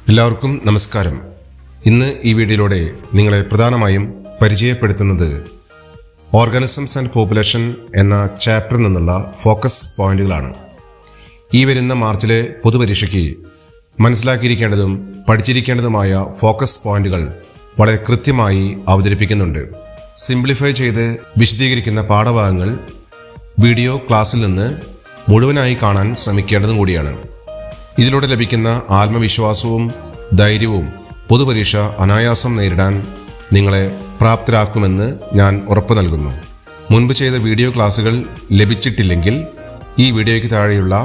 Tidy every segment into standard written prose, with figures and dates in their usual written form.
എല്ലാവർക്കും നമസ്കാരം. ഇന്ന് ഈ വീഡിയോയിലൂടെ നിങ്ങളെ പ്രധാനമായും പരിചയപ്പെടുത്തുന്നത് ഓർഗാനിസംസ് ആൻഡ് പോപ്പുലേഷൻ എന്ന ചാപ്റ്ററിൽ നിന്നുള്ള ഫോക്കസ് പോയിന്റുകളാണ്. ഈ വരുന്ന മാർച്ചിലെ പൊതുപരീക്ഷയ്ക്ക് മനസ്സിലാക്കിയിരിക്കേണ്ടതും പഠിച്ചിരിക്കേണ്ടതുമായ ഫോക്കസ് പോയിന്റുകൾ വളരെ കൃത്യമായി അവതരിപ്പിക്കുന്നുണ്ട്. സിംപ്ലിഫൈ ചെയ്ത് വിശദീകരിക്കുന്ന പാഠഭാഗങ്ങൾ വീഡിയോ ക്ലാസ്സിൽ നിന്ന് മുഴുവനായി കാണാൻ ശ്രമിക്കേണ്ടതും കൂടിയാണ്. ഇതിലൂടെ ലഭിക്കുന്ന ആത്മവിശ്വാസവും ധൈര്യവും പൊതുപരീക്ഷ അനായാസം നേരിടാൻ നിങ്ങളെ പ്രാപ്തരാക്കുമെന്ന് ഞാൻ ഉറപ്പു നൽകുന്നു. മുൻപ് ചെയ്ത വീഡിയോ ക്ലാസ്സുകൾ ലഭിച്ചിട്ടില്ലെങ്കിൽ ഈ വീഡിയോയ്ക്ക് താഴെയുള്ള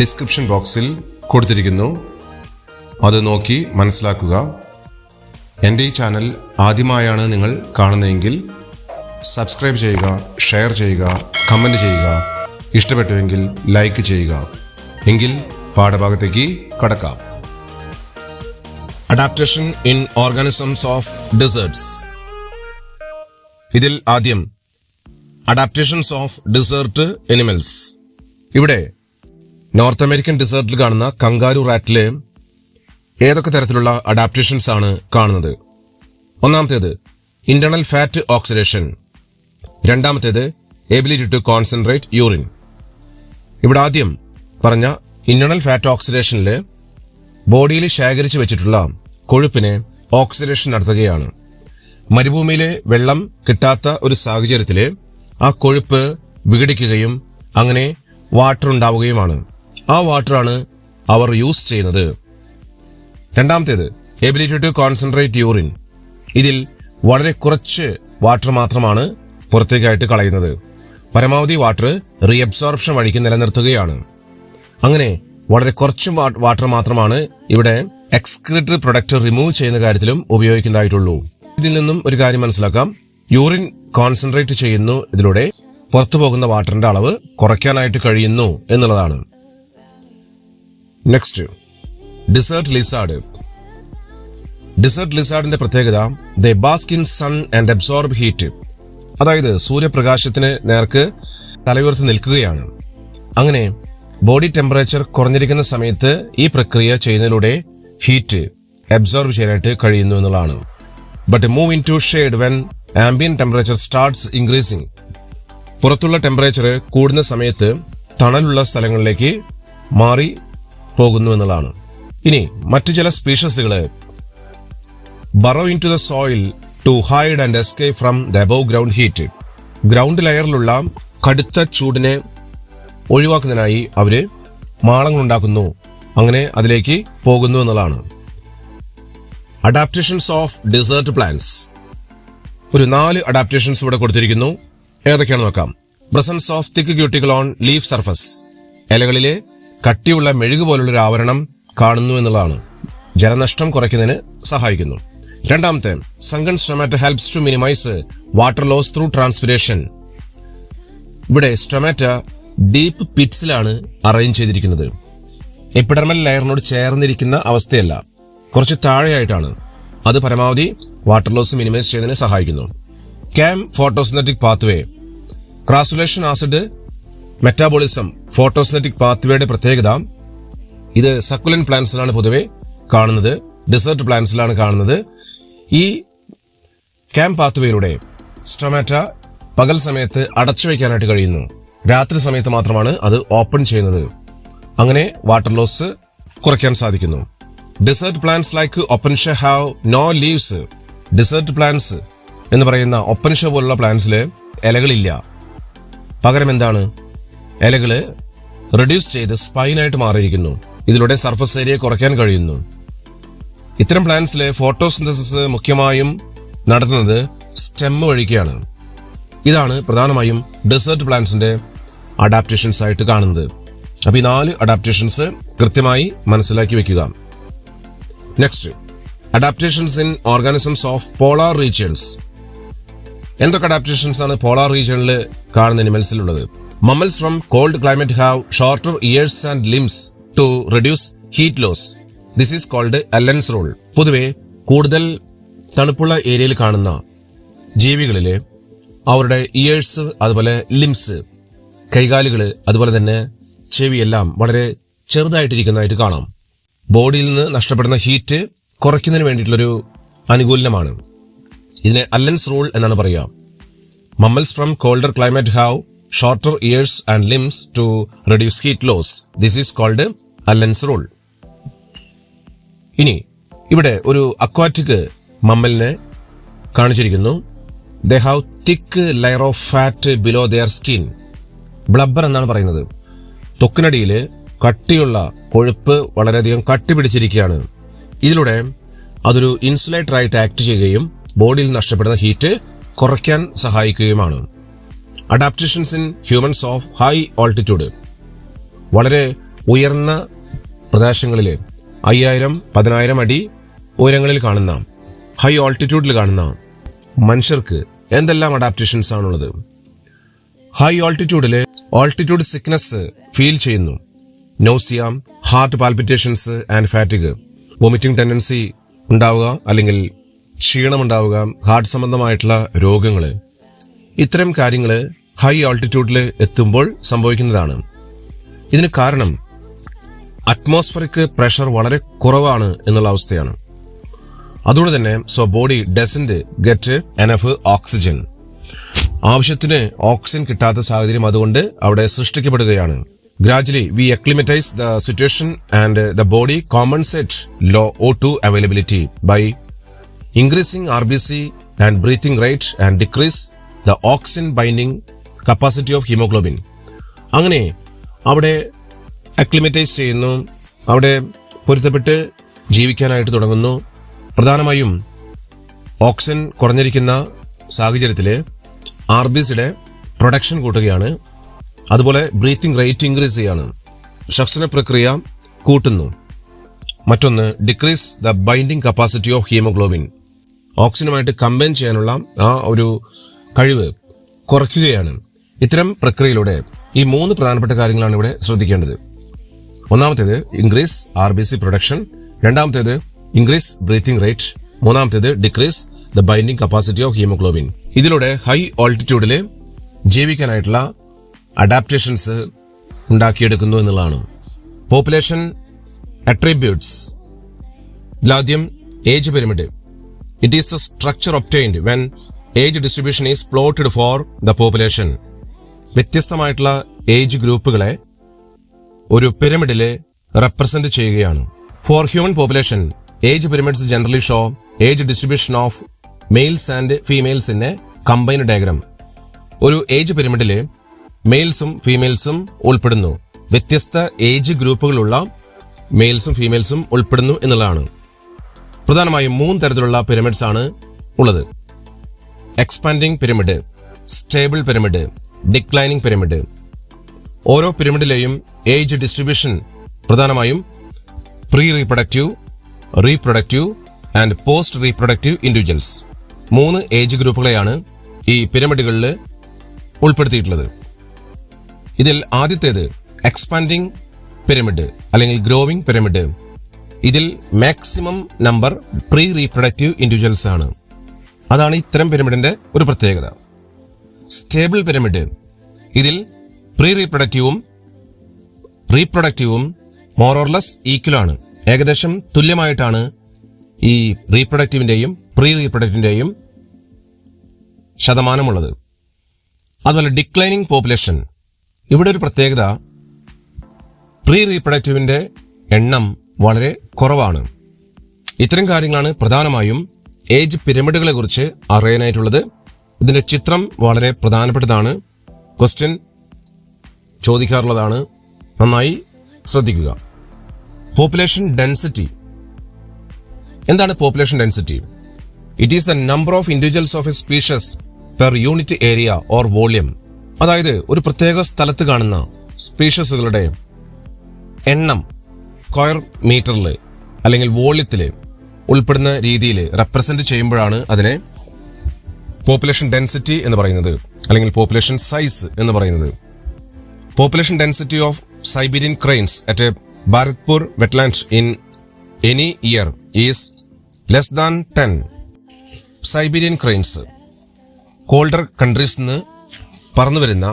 ഡിസ്ക്രിപ്ഷൻ ബോക്സിൽ കൊടുത്തിരിക്കുന്നു. അത് നോക്കി മനസ്സിലാക്കുക. എൻ്റെ ഈ ചാനൽ ആദ്യമായാണ് നിങ്ങൾ കാണുന്നതെങ്കിൽ സബ്സ്ക്രൈബ് ചെയ്യുക, ഷെയർ ചെയ്യുക, കമൻറ്റ് ചെയ്യുക. ഇഷ്ടപ്പെട്ടുവെങ്കിൽ ലൈക്ക് ചെയ്യുക. എങ്കിൽ പാഠഭാഗത്തേക്ക് കടക്കാം. Adaptation in organisms of deserts. ഇതിൽ ആദ്യം അഡാപ്റ്റേഷൻസ് ഓഫ് ഡിസേർട്ട് എനിമൽസ്. ഇവിടെ നോർത്ത് അമേരിക്കൻ ഡിസേർട്ടിൽ കാണുന്ന കങ്കാരു റാറ്റിലെ ഏതൊക്കെ തരത്തിലുള്ള അഡാപ്റ്റേഷൻസ് ആണ് കാണുന്നത്? ഒന്നാമത്തേത് ഇന്റേണൽ ഫാറ്റ് ഓക്സിഡേഷൻ. രണ്ടാമത്തേത് എബിലിറ്റി ടു കോൺസെൻട്രേറ്റ് യൂറിൻ. ഇവിടെ ആദ്യം പറഞ്ഞ ഇന്റേണൽ ഫാറ്റ് ഓക്സിഡേഷനിൽ ബോഡിയിൽ ശേഖരിച്ചു വെച്ചിട്ടുള്ള കൊഴുപ്പിനെ ഓക്സിഡേഷൻ നടത്തുകയാണ്. മരുഭൂമിയിലെ വെള്ളം കിട്ടാത്ത ഒരു സാഹചര്യത്തിൽ ആ കൊഴുപ്പ് വിഘടിക്കുകയും അങ്ങനെ വാട്ടർ ഉണ്ടാവുകയുമാണ്. ആ വാട്ടറാണ് അവർ യൂസ് ചെയ്യുന്നത്. രണ്ടാമത്തേത് എബിലിറ്റി ടു കോൺസെൻട്രേറ്റ് യൂറിൻ. ഇതിൽ വളരെ കുറച്ച് വാട്ടർ മാത്രമാണ് പുറത്തേക്കായിട്ട് കളയുന്നത്. പരമാവധി വാട്ടർ റീഅബ്സോർപ്ഷൻ വഴിക്ക് നിലനിർത്തുകയാണ്. അങ്ങനെ വളരെ കുറച്ച് വാട്ടർ മാത്രമാണ് ഇവിടെ എക്സ്ക്രീറ്ററി പ്രൊഡക്റ്റ് റിമൂവ് ചെയ്യുന്ന കാര്യത്തിലും ഉപയോഗിക്കുന്നതായിട്ടുള്ളൂ. ഇതിൽ നിന്നും ഒരു കാര്യം മനസ്സിലാക്കാം. യൂറിൻ കോൺസെൻട്രേറ്റ് ചെയ്യുന്നു, ഇതിലൂടെ പുറത്തു പോകുന്ന വാട്ടറിന്റെ അളവ് കുറയ്ക്കാനായിട്ട് കഴിയുന്നു എന്നുള്ളതാണ്. Next desert lizard. ഡിസേർട്ട് ലിസാർഡിന്റെ പ്രത്യേകത they bask in sun and absorb heat. അതായത് സൂര്യപ്രകാശത്തിന് നേർക്ക് തലയുയർത്തി നിൽക്കുകയാണ്. അങ്ങനെ ബോഡി ടെമ്പറേച്ചർ കുറഞ്ഞിരിക്കുന്ന സമയത്ത് ഈ പ്രക്രിയ ചെയ്യുന്നതിലൂടെ ഹീറ്റ് അബ്സോർബ് ചെയ്യാനായിട്ട് കഴിയുന്നു എന്നുള്ളതാണ്. But move into shade when ambient temperature starts increasing. പുറത്തുള്ള ടെമ്പറേച്ചർ കൂടുന്ന സമയത്ത് തണലുള്ള സ്ഥലങ്ങളിലേക്ക് മാറി പോകുന്നു എന്നുള്ളതാണ്. ഇനി മറ്റു ചില സ്പീഷീസുകള് burrow into the soil to hide and escape from the above ground heat. Ground ലെയറിലുള്ള കടുത്ത ചൂടിനെ ഒഴിവാക്കുന്നതിനായി അവര് മാളങ്ങൾ ഉണ്ടാക്കുന്നു, അങ്ങനെ അതിലേക്ക് പോകുന്നു എന്നുള്ളതാണ്. Adaptations of desert plants. ഒരു 4 അഡാപ്റ്റേഷൻസ് ഇവിടെ കൊടുത്തിരിക്കുന്നു. ഏതൊക്കെയാണെന്ന് നോക്കാം. Presence of thick cuticle on leaf surface. ഇലകളിലെ കട്ടിയുള്ള മെഴുകു പോലുള്ളൊരു ആവരണം കാണുന്നു എന്നുള്ളതാണ്. ജലനഷ്ടം കുറയ്ക്കുന്നതിന് സഹായിക്കുന്നു. രണ്ടാമത്തെ sunken stomata helps to minimise water loss through transpiration. ഇവിടെ സ്റ്റൊമാറ്റ ഡീപ്പ് പിറ്റ്സിലാണ് അറേഞ്ച് ചെയ്തിരിക്കുന്നത്. എപ്പിഡെർമൽ ലെയറിനോട് ചേർന്നിരിക്കുന്ന അവസ്ഥയല്ല, കുറച്ച് താഴെയായിട്ടാണ്. അത് പരമാവധി വാട്ടർ ലോസ് മിനിമൈസ് ചെയ്യുന്നതിന് സഹായിക്കുന്നു. CAM photosynthetic pathway. Crassulacean acid metabolism photosynthetic പാത്വേയുടെ പ്രത്യേകത ഇത് സക്കുലൻ പ്ലാന്റ്സിലാണ് പൊതുവെ കാണുന്നത്, ഡിസേർട്ട് പ്ലാന്റ്സിലാണ് കാണുന്നത്. ഈ കാം പാത്വേയിലൂടെ സ്റ്റൊമാറ്റ പകൽ സമയത്ത് അടച്ചു വയ്ക്കാനായിട്ട് കഴിയുന്നു. രാത്രി സമയത്ത് മാത്രമാണ് അത് ഓപ്പൺ ചെയ്യുന്നത്. അങ്ങനെ വാട്ടർ ലോസ് കുറയ്ക്കാൻ സാധിക്കുന്നു. Desert plants like Opuntia have no leaves. Desert plants എന്ന് പറയുന്ന ഒപ്പൻഷ പോലുള്ള പ്ലാന്റ്സില് ഇലകളില്ല. പകരം എന്താണ്? ഇലകള് റെഡ്യൂസ് ചെയ്ത് സ്പൈനായിട്ട് മാറിയിരിക്കുന്നു. ഇതിലൂടെ സർഫസ് ഏരിയ കുറയ്ക്കാൻ കഴിയുന്നു. ഇത്തരം പ്ലാന്റ്സിലെ ഫോട്ടോസിന്തസിസ് മുഖ്യമായും നടത്തുന്നത് സ്റ്റെം വഴിക്കാണ്. ഇതാണ് പ്രധാനമായും ഡെസേർട്ട് പ്ലാന്റ്സിന്റെ അഡാപ്റ്റേഷൻസ് ആയിട്ട് കാണുന്നത്. അപ്പൊ ഈ 4 അഡാപ്റ്റേഷൻസ് കൃത്യമായി മനസ്സിലാക്കി വെക്കുക. Next adaptations in organisms of polar regions. എന്തൊക്കെ അഡാപ്റ്റേഷൻസ് ആണ് പോളാർ റീജിയനിൽ കാണുന്ന അനിമൽസിലുള്ളത്? Mammals from cold climate have shorter ears and limbs to reduce heat loss. This is called Allen's rule. പൊതുവെ കൂടുതൽ തണുപ്പുള്ള ഏരിയയിൽ കാണുന്ന ജീവികളില് അവരുടെ ഇയേഴ്സ്, അതുപോലെ ലിംസ്, കൈകാലുകള്, അതുപോലെ തന്നെ ചെവിയെല്ലാം വളരെ ചെറുതായിട്ടിരിക്കുന്നതായിട്ട് കാണാം. ബോഡിയിൽ നിന്ന് നഷ്ടപ്പെടുന്ന ഹീറ്റ് കുറയ്ക്കുന്നതിന് വേണ്ടിയിട്ടുള്ളൊരു അനുകൂലനമാണ്. ഇതിനെ അല്ലൻസ് റൂൾ എന്നാണ് പറയുക. Mammals from colder climate have shorter ears and limbs to reduce heat loss. This is called Allen's rule. ഇനി ഇവിടെ ഒരു അക്വാറ്റിക് മമ്മലിനെ കാണിച്ചിരിക്കുന്നു. They have thick layer of fat below their skin. Blubber എന്നാണ് പറയുന്നത്. ത്വക്കിനടിയിൽ കട്ടിയുള്ള കൊഴുപ്പ് വളരെയധികം കട്ടി പിടിച്ചിരിക്കുകയാണ്. ഇതിലൂടെ അതൊരു ഇൻസുലേറ്റർ ആയിട്ട് ആക്ട് ചെയ്യുകയും ബോഡിയിൽ നഷ്ടപ്പെടുന്ന ഹീറ്റ് കുറയ്ക്കാൻ സഹായിക്കുകയുമാണ്. Adaptations in humans of high altitude. വളരെ ഉയർന്ന പ്രദേശങ്ങളിൽ 5000-10,000 അടി ഉയരങ്ങളിൽ കാണുന്ന, ഹൈ ഓൾട്ടിറ്റ്യൂഡിൽ കാണുന്ന മനുഷ്യർക്ക് എന്തെല്ലാം അഡാപ്റ്റേഷൻസ് ആണുള്ളത്? ഹൈ ഓൾട്ടിറ്റ്യൂഡിൽ ഓൾട്ടിറ്റ്യൂഡ് സിക്നസ് ഫീൽ ചെയ്യുന്നു. Nausea, heart palpitations and fatigue, vomiting tendency ഉണ്ടാവുക, അല്ലെങ്കിൽ ക്ഷീണമുണ്ടാവുക, ഹാർട്ട് സംബന്ധമായിട്ടുള്ള രോഗങ്ങൾ, ഇത്തരം കാര്യങ്ങൾ ഹൈ ഓൾട്ടിറ്റ്യൂഡിൽ എത്തുമ്പോൾ സംഭവിക്കുന്നതാണ്. ഇതിന് കാരണം അറ്റ്മോസ്ഫറിക് പ്രഷർ വളരെ കുറവാണ് എന്നുള്ള അവസ്ഥയാണ്. അതുകൊണ്ട് തന്നെ body doesn't get enough oxygen. ആവശ്യത്തിന് ഓക്സിജൻ കിട്ടാത്ത സാഹചര്യം അതുകൊണ്ട് അവിടെ സൃഷ്ടിക്കപ്പെടുകയാണ്. Gradually we acclimatise the situation and the body compensate low O2 availability by increasing RBC and breathing rate and decrease the oxygen binding capacity of haemoglobin. അങ്ങനെ അവിടെ അക്ലിമറ്റൈസ് ചെയ്യുന്നു, അവിടെ പൊരുത്തപ്പെട്ട് ജീവിക്കാനായിട്ട് തുടങ്ങുന്നു. പ്രധാനമായും ഓക്സിജൻ കുറഞ്ഞിരിക്കുന്ന സാഹചര്യത്തിൽ RBCയുടെ പ്രൊഡക്ഷൻ കൂട്ടുകയാണ്. അതുപോലെ ബ്രീത്തിംഗ് റേറ്റ് ഇൻക്രീസ് ചെയ്യാണ്, ശ്വസന പ്രക്രിയ കൂട്ടുന്നു. മറ്റൊന്ന് decrease the binding capacity of haemoglobin. ഓക്സിജനുമായിട്ട് കമ്പൈൻ ചെയ്യാനുള്ള ആ ഒരു കഴിവ് കുറയ്ക്കുകയാണ്. ഇത്തരം പ്രക്രിയയിലൂടെ ഈ 3 പ്രധാനപ്പെട്ട കാര്യങ്ങളാണ് ഇവിടെ ശ്രദ്ധിക്കേണ്ടത്. ഒന്നാമത്തേത് ഇൻക്രീസ് RBC പ്രൊഡക്ഷൻ, രണ്ടാമത്തേത് ഇൻക്രീസ് ബ്രീത്തിംഗ് റേറ്റ്, മൂന്നാമത്തേത് decrease the binding capacity of haemoglobin. ഇതിലൂടെ ഹൈ ഓൾട്ടിറ്റ്യൂഡിൽ ജീവിക്കാനായിട്ടുള്ള അഡാപ്റ്റേഷൻസ് ഉണ്ടാക്കിയെടുക്കുന്നു എന്നുള്ളതാണ്. Population attributes. ഇതിലാദ്യം age pyramid. It is the structure obtained when age distribution is plotted for the population. വ്യത്യസ്തമായിട്ടുള്ള age ഗ്രൂപ്പുകളെ ഒരു പിരമിഡില് റെപ്രസെന്റ് ചെയ്യുകയാണ്. For human population age pyramids generally show age distribution of males and females in a combined diagram. ഒരു age പിരമിഡില് മെയിൽസും ഫീമെയിൽസും ഉൾപ്പെടുന്നു. വ്യത്യസ്ത age ഗ്രൂപ്പുകളുള്ള മെയിൽസും ഫീമെയിൽസും ഉൾപ്പെടുന്നു എന്നുള്ളതാണ്. പ്രധാനമായും 3 തരത്തിലുള്ള പിരമിഡ്സ് ആണ് ഉള്ളത്. Expanding pyramid, stable pyramid, declining pyramid. ഓരോ പിരമിഡിലെയും ഏജ് ഡിസ്ട്രിബ്യൂഷൻ പ്രധാനമായും pre reproductive, reproductive and post reproductive individuals 3 age ഗ്രൂപ്പുകളെയാണ് ഈ പിരമിഡുകളിൽ ഉൾപ്പെടുത്തിയിട്ടുള്ളത്. ഇതിൽ ആദ്യത്തേത് എക്സ്പാൻഡിംഗ് പിരമിഡ് അല്ലെങ്കിൽ ഗ്രോവിംഗ് പിരമിഡ്. ഇതിൽ maximum number pre reproductive individuals ആണ്. അതാണ് ഇത്തരം പിരമിഡിന്റെ ഒരു പ്രത്യേകത. Stable pyramid. ഇതിൽ പ്രീ റീപ്രൊഡക്റ്റീവും റീപ്രൊഡക്റ്റീവും മോറോർലെസ് ഈക്വൽ ആണ്. ഏകദേശം തുല്യമായിട്ടാണ് ഈ റീപ്രൊഡക്റ്റീവിന്റെയും പ്രീ റീപ്രൊഡക്റ്റീവിന്റെയും ശതമാനമുള്ളത്. അതുപോലെ ഡിക്ലൈനിങ് പോപ്പുലേഷൻ. ഇവിടെ ഒരു പ്രത്യേകത, പ്രീ റീപ്രൊഡക്റ്റീവിന്റെ എണ്ണം വളരെ കുറവാണ്. ഇത്തരം കാര്യങ്ങളാണ് പ്രധാനമായും ഏജ് പിരമിഡുകളെ കുറിച്ച് അറിയാനായിട്ടുള്ളത്. ഇതിന്റെ ചിത്രം വളരെ പ്രധാനപ്പെട്ടതാണ്. ക്വസ്റ്റ്യൻ ചോദിക്കാറുള്ളതാണ്. നന്നായി ശ്രദ്ധിക്കുക. Population density. എന്താണ് population density? It is the number of individuals of a species per unit area or volume. അതായത് ഒരു പ്രത്യേക സ്ഥലത്ത് കാണുന്ന സ്പീഷ്യസുകളുടെ എണ്ണം സ്ക്വയർ മീറ്ററിൽ അല്ലെങ്കിൽ വോള്യത്തിൽ ഉൾപ്പെടുന്ന രീതിയിൽ റെപ്രസെന്റ് ചെയ്യുമ്പോഴാണ് അതിനെ പോപ്പുലേഷൻ ഡെൻസിറ്റി എന്ന് പറയുന്നത്, അല്ലെങ്കിൽ പോപ്പുലേഷൻ സൈസ് എന്ന് പറയുന്നത്. Population density of Siberian cranes at a Bharatpur wetland in any year is less than 10. Siberian cranes colder countries നിന്ന് പറന്നു വരുന്ന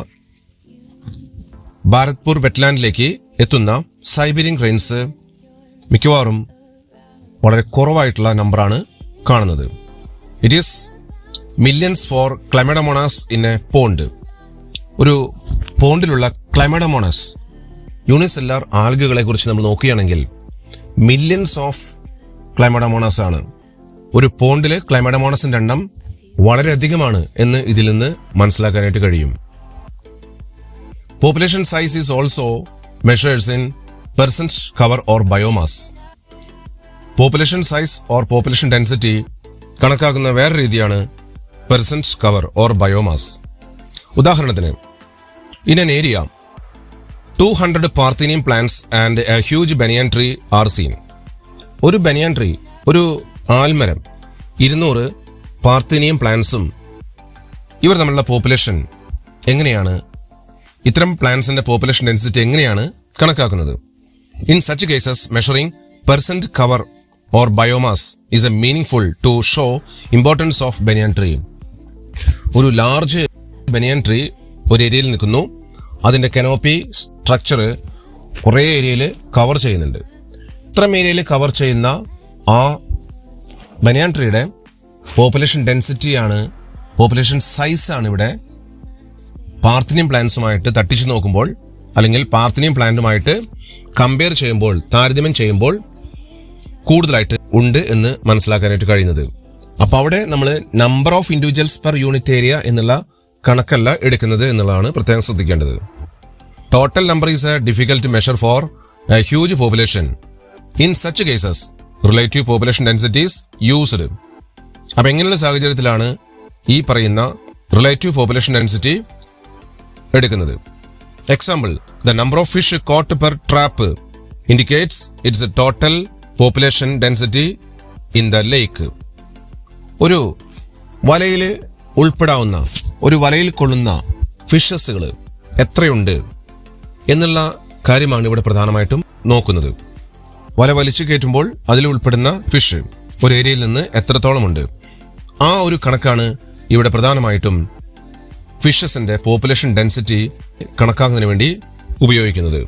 ഭാരത്പൂർ വെറ്റ്ലാൻഡിലേക്ക് എത്തുന്ന സൈബീരിയൻ ക്രെയിൻസ് മിക്കവാറും വളരെ കുറവായിട്ടുള്ള നമ്പറാണ് കാണുന്നത്. It is millions for Chlamydomonas in a pond. ഒരു പോണ്ടിലുള്ള ക്ലൈമഡമോണസ് യൂണിസെല്ലാർ ആൽഗകളെ കുറിച്ച് നമ്മൾ നോക്കുകയാണെങ്കിൽ മില്യൺസ് ഓഫ് ക്ലൈമഡമോണാസ് ആണ്. ഒരു പോണ്ടില് ക്ലൈമഡമോണസിന്റെ എണ്ണം വളരെയധികമാണ് എന്ന് ഇതിൽ നിന്ന് മനസ്സിലാക്കാനായിട്ട് കഴിയും. Population size is also measures in percent cover or biomass. Population size or population density കണക്കാക്കുന്ന വേറെ രീതിയാണ് പെർസെന്റ് കവർ ഓർ ബയോമാസ്. ഉദാഹരണത്തിന്, in an area 200 parthenium plants and a huge banyan tree are seen. ഒരു banyan tree, ഒരു ആൽമരം, 200 parthenium പ്ലാന്റ്സും ഇവർ തമ്മിലുള്ള population എങ്ങനെയാണ്, ഇത്തരം പ്ലാന്റ്സിന്റെ പോപ്പുലേഷൻ ഡെൻസിറ്റി എങ്ങനെയാണ് കണക്കാക്കുന്നത്? In such cases measuring percent cover or biomass is a meaningful to show importance of banyan tree. ഒരു large banyan tree ഒരു ഏരിയയിൽ നിൽക്കുന്നു. അതിന്റെ കനോപ്പി സ്ട്രക്ചർ കുറേ ഏരിയയിൽ കവർ ചെയ്യുന്നുണ്ട്. ഇത്രയും ഏരിയയിൽ കവർ ചെയ്യുന്ന ആ ബനിയൻ ട്രീയുടെ പോപ്പുലേഷൻ ഡെൻസിറ്റിയാണ്, പോപ്പുലേഷൻ സൈസാണ് ഇവിടെ പാർത്തീനിയം പ്ലാന്റ്സുമായിട്ട് തട്ടിച്ചു നോക്കുമ്പോൾ, അല്ലെങ്കിൽ പാർത്തീനിയം പ്ലാന്റുമായിട്ട് കമ്പയർ ചെയ്യുമ്പോൾ, താരതമ്യം ചെയ്യുമ്പോൾ കൂടുതലായിട്ട് ഉണ്ട് എന്ന് മനസ്സിലാക്കാനായിട്ട് കഴിയുന്നത്. അപ്പൊ അവിടെ നമ്മൾ number of individuals per unit area എന്നുള്ള കണക്കല്ല എടുക്കുന്നത് എന്നുള്ളതാണ് പ്രത്യേകം ശ്രദ്ധിക്കേണ്ടത്. Total number is a difficult measure for a huge population. In such cases relative population densities used. അപ്പൊ എങ്ങനെയുള്ള സാഹചര്യത്തിലാണ് ഈ പറയുന്ന റിലേറ്റീവ് പോപ്പുലേഷൻ ഡെൻസിറ്റി എടുക്കുന്നത്? Example, the number of fish caught per trap indicates its total population density in the lake. ഒരു വലയിൽ ഉൾപ്പെടാവുന്ന, ഒരു വലയിൽ കൊള്ളുന്ന ഫിഷസുകൾ എത്രയുണ്ട് എന്നുള്ള കാര്യമാണ് ഇവിടെ പ്രധാനമായിട്ടും നോക്കുന്നത്. വല വലിച്ചു കയറ്റുമ്പോൾ അതിൽ ഉൾപ്പെടുന്ന ഫിഷ് ഒരു ഏരിയയിൽ നിന്ന് എത്രത്തോളമുണ്ട്, ആ ഒരു കണക്കാണ് ഇവിടെ പ്രധാനമായിട്ടും ഫിഷസിന്റെ പോപ്പുലേഷൻ ഡെൻസിറ്റി കണക്കാക്കുന്നതിന് വേണ്ടി ഉപയോഗിക്കുന്നത്.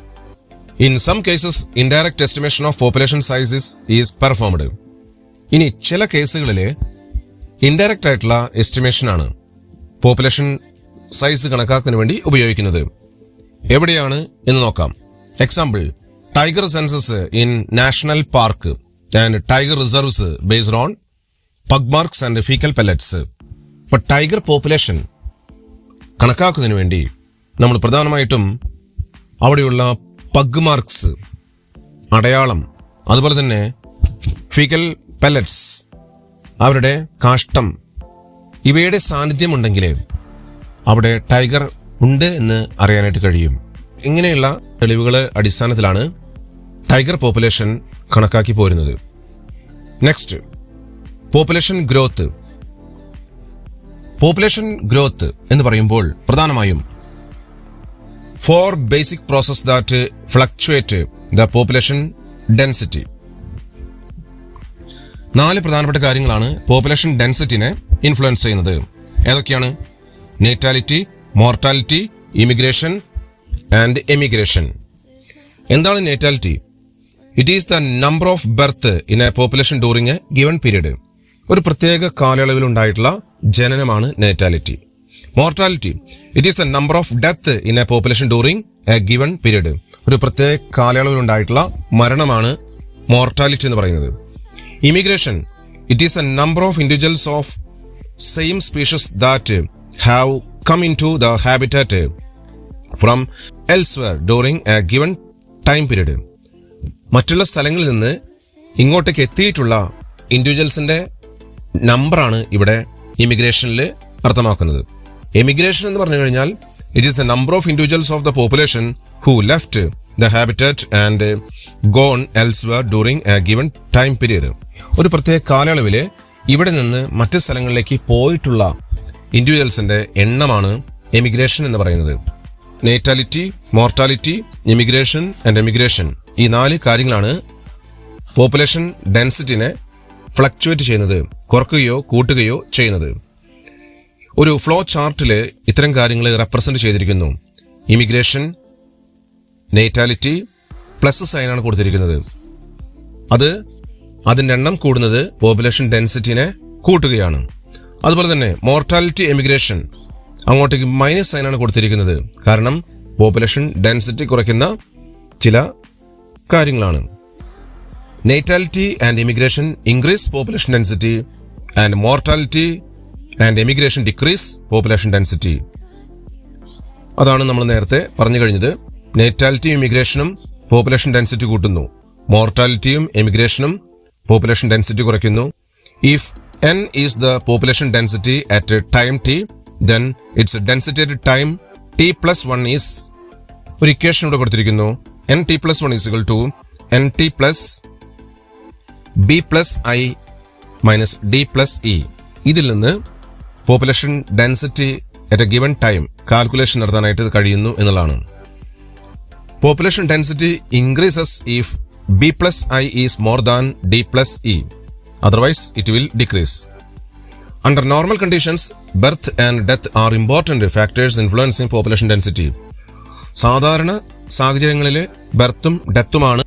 In some cases indirect estimation of population sizes is performed. ഇനി ചില കേസുകളിൽ ഇൻഡയറക്റ്റ് ആയിട്ടുള്ള എസ്റ്റിമേഷൻ ആണ് പോപ്പുലേഷൻ സൈസ് കണക്കാക്കുന്നതിന് വേണ്ടി ഉപയോഗിക്കുന്നത്. എവിടെയാണ് എന്ന് നോക്കാം. Example, tiger census in national park and tiger reserves based on pug marks and fecal pellets. ഇപ്പൊ ടൈഗർ പോപ്പുലേഷൻ കണക്കാക്കുന്നതിന് വേണ്ടി നമ്മൾ പ്രധാനമായിട്ടും അവിടെയുള്ള പഗ് മാർക്സ്, അടയാളം, അതുപോലെ തന്നെ ഫീക്കൽ പെല്ലറ്റ്സ്, അവരുടെ കാഷ്ടം, ഇവയുടെ സാന്നിധ്യം ഉണ്ടെങ്കിൽ അവിടെ ടൈഗർ ഉണ്ട് എന്ന് അറിയാനായിട്ട് കഴിയും. ഇങ്ങനെയുള്ള തെളിവുകളെ അടിസ്ഥാനത്തിലാണ് ടൈഗർ പോപ്പുലേഷൻ കണക്കാക്കി പോരുന്നത്. Next, population growth. Population growth എന്ന് പറയുമ്പോൾ പ്രധാനമായും 4 basic process that fluctuate the population density. 4 പ്രധാനപ്പെട്ട കാര്യങ്ങളാണ് പോപ്പുലേഷൻ ഡെൻസിറ്റിനെ ഇൻഫ്ലുവൻസ് ചെയ്യുന്നത്. ഏതൊക്കെയാണ്? Natality, mortality, immigration and emigration. എന്താണ് natality? It is the number of birth in a population during a given period. ഒരു പ്രത്യേക കാലയളവിൽ ഉണ്ടായിട്ടുള്ള ജനനമാണ് natality. Mortality, it is the number of death in a population during a given period. ഒരു പ്രത്യേക കാലയളവിൽ ഉണ്ടായിട്ടുള്ള മരണമാണ് മോർട്ടാലിറ്റി എന്ന് പറയുന്നത്. Immigration, it is the number of individuals of same species that have come into the habitat from elsewhere during a given time period. മറ്റുള്ള സ്ഥലങ്ങളിൽ നിന്ന് ഇങ്ങോട്ടേക്ക് എത്തിയിട്ടുള്ള ഇൻഡിവിജ്വൽസിന്റെ നമ്പറാണ് ഇവിടെ ഇമിഗ്രേഷനിൽ അർത്ഥമാക്കുന്നത്. എമിഗ്രേഷൻ എന്ന് പറഞ്ഞു കഴിഞ്ഞാൽ it is the number of individuals of the population who left the habitat and gone elsewhere during a given time period. ഒരു പ്രത്യേക കാലയളവിൽ ഇവിടെ നിന്ന് മറ്റ് സ്ഥലങ്ങളിലേക്ക് പോയിട്ടുള്ള ഇൻഡിവിജ്വൽസിന്റെ എണ്ണമാണ് എമിഗ്രേഷൻ എന്ന് പറയുന്നത്. നേറ്റാലിറ്റി, മോർട്ടാലിറ്റി, ഇമിഗ്രേഷൻ ആൻഡ് എമിഗ്രേഷൻ, ഈ 4 കാര്യങ്ങളാണ് പോപ്പുലേഷൻ ഡെൻസിറ്റിനെ ഫ്ലക്ച്വേറ്റ് ചെയ്യുന്നത്, കുറക്കുകയോ കൂട്ടുകയോ ചെയ്യുന്നത്. ഒരു ഫ്ലോ ചാർട്ടിൽ ഇത്തരം കാര്യങ്ങൾ റെപ്രസെന്റ് ചെയ്തിരിക്കുന്നു. ഇമിഗ്രേഷൻ, നേറ്റാലിറ്റി, പ്ലസ് സൈനാണ് കൊടുത്തിരിക്കുന്നത്. അത് അതിൻ്റെ എണ്ണം കൂടുന്നത് പോപ്പുലേഷൻ ഡെൻസിറ്റിനെ കൂട്ടുകയാണ്. അതുപോലെ തന്നെ മോർട്ടാലിറ്റി എമിഗ്രേഷൻ അങ്ങോട്ടേക്ക് മൈനസ് സൈനാണ് കൊടുത്തിരിക്കുന്നത്. കാരണം പോപ്പുലേഷൻ ഡെൻസിറ്റി കുറയ്ക്കുന്ന ചില കാര്യങ്ങളാണ്. Natality and immigration increase population density and mortality and emigration decrease population density. അതാണ് നമ്മൾ നേരത്തെ പറഞ്ഞു കഴിഞ്ഞത്. നേറ്റാലിറ്റിയും ഇമിഗ്രേഷനും പോപ്പുലേഷൻ ഡെൻസിറ്റി കൂട്ടുന്നു. മോർട്ടാലിറ്റിയും എമിഗ്രേഷനും പോപ്പുലേഷൻ ഡെൻസിറ്റി കുറയ്ക്കുന്നു. If n is the population density at time t, then its density at time t plus 1 is, ഒരു equation ഇവിടെ കൊടുത്തിരിക്കുന്നു. nt plus 1 is equal to nt plus b plus i minus d plus e. ഇതിൽ നിന്ന് population density at a given time calculation നടത്താനായിട്ട് ഇത് കഴിയുന്നു എന്നുള്ളതാണ്. Population density increases if b plus i is more than d plus e. Otherwise, it will decrease. Under normal conditions, birth and death are important factors influencing population density. സാധാരണ സാഹചര്യങ്ങളിൽ ബർത്തും ഡെത്തുമാണ്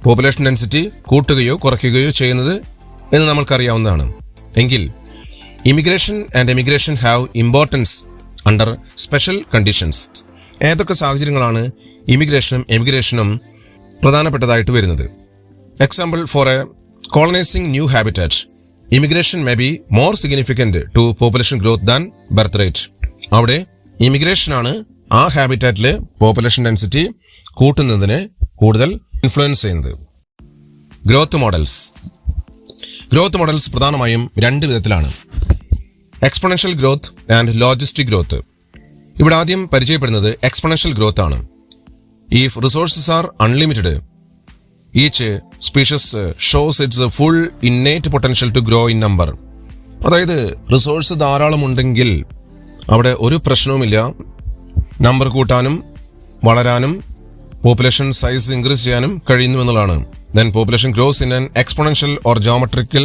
population density കൂട്ടുകയോ കുറയ്ക്കുകയോ ചെയ്യുന്നത് എന്ന് നമ്മൾക്കറിയാവുന്നതാണ്. എങ്കിൽ immigration and emigration have importance under special conditions. ഏതൊക്കെ സാഹചര്യങ്ങളാണ് ഇമിഗ്രേഷനും എമിഗ്രേഷനും പ്രധാനപ്പെട്ടതായിട്ട് വരുന്നത്? Example for A colonizing new habitat, immigration may be more significant to population growth than birth rate. അവിടെ ഇമിഗ്രേഷൻ ആണ് ആ ഹാബിറ്റാറ്റിലെ പോപ്പുലേഷൻ ഡെൻസിറ്റി കൂട്ടുന്നതിന് കൂടുതൽ ഇൻഫ്ലുവൻസ് ചെയ്യുന്നത്. ഗ്രോത്ത് മോഡൽസ് പ്രധാനമായും രണ്ട് വിധത്തിലാണ്: exponential growth and logistic growth. ഇവിടെ ആദ്യം പരിചയപ്പെടുന്നത് എക്സ്പൊണൻഷ്യൽ ഗ്രോത്ത് ആണ്. If resources R unlimited, each species shows its full innate potential to grow in number. അതായത് റിസോഴ്സ് ധാരാളം ഉണ്ടെങ്കിൽ അവിടെ ഒരു പ്രശ്നവുമില്ല, നമ്പർ കൂട്ടാനും വളരാനും പോപ്പുലേഷൻ സൈസ് ഇൻക്രീസ് ചെയ്യാനും കഴിയുന്നു എന്നുള്ളതാണ്. Then population gross in an exponential or geometrical